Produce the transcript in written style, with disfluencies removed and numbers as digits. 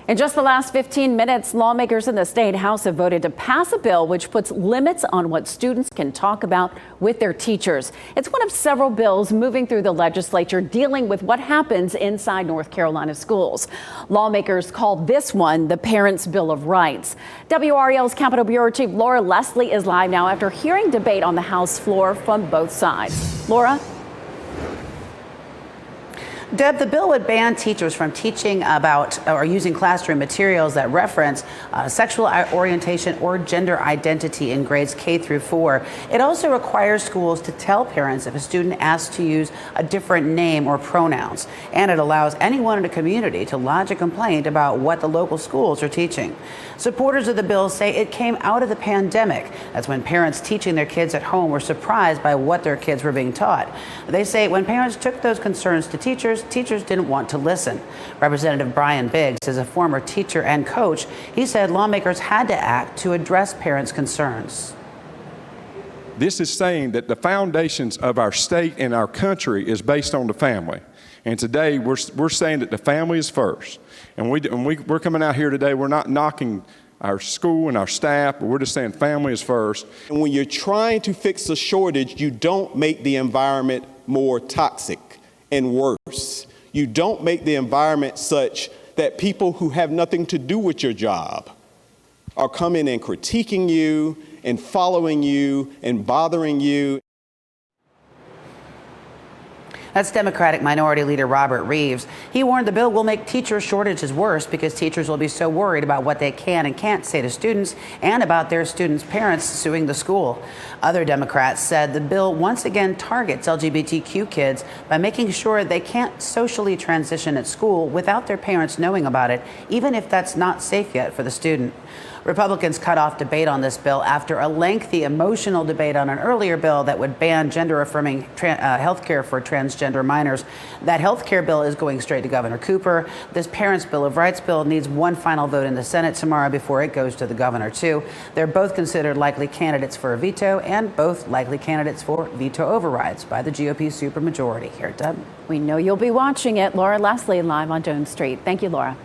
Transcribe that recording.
In just the last 15 minutes, lawmakers in the state house have voted to pass a bill which puts limits on what students can talk about with their teachers. It's one of several bills moving through the legislature dealing with what happens inside North Carolina schools. Lawmakers called this one the Parents' Bill of Rights. WRAL's Capitol Bureau Chief Laura Leslie is live now after hearing debate on the House floor from both sides. Laura? Deb, the bill would ban teachers from teaching about or using classroom materials that reference sexual orientation or gender identity in grades K through 4. It also requires schools to tell parents if a student asks to use a different name or pronouns. And it allows anyone in the community to lodge a complaint about what the local schools are teaching. Supporters of the bill say it came out of the pandemic. That's when parents teaching their kids at home were surprised by what their kids were being taught. They say when parents took those concerns to teachers didn't want to listen. Representative Brian Biggs is a former teacher and coach. He said lawmakers had to act to address parents' concerns. This is saying that the foundations of our state and our country is based on the family. And today we're saying that the family is first. And we're coming out here today, we're not knocking our school and our staff, but we're just saying family is first. And when you're trying to fix a shortage, you don't make the environment more toxic and worse. You don't make the environment such that people who have nothing to do with your job are coming and critiquing you and following you and bothering you. That's Democratic Minority Leader Robert Reeves. He warned the bill will make teacher shortages worse because teachers will be so worried about what they can and can't say to students and about their students' parents suing the school. Other Democrats said the bill once again targets LGBTQ kids by making sure they can't socially transition at school without their parents knowing about it, even if that's not safe yet for the student. Republicans cut off debate on this bill after a lengthy, emotional debate on an earlier bill that would ban gender-affirming health care for transgender minors. That health care bill is going straight to Governor Cooper. This Parents' Bill of Rights bill needs one final vote in the Senate tomorrow before it goes to the governor, too. They're both considered likely candidates for a veto and both likely candidates for veto overrides by the GOP supermajority. Here, Deb. We know you'll be watching it. Laura Leslie live on Jones Street. Thank you, Laura.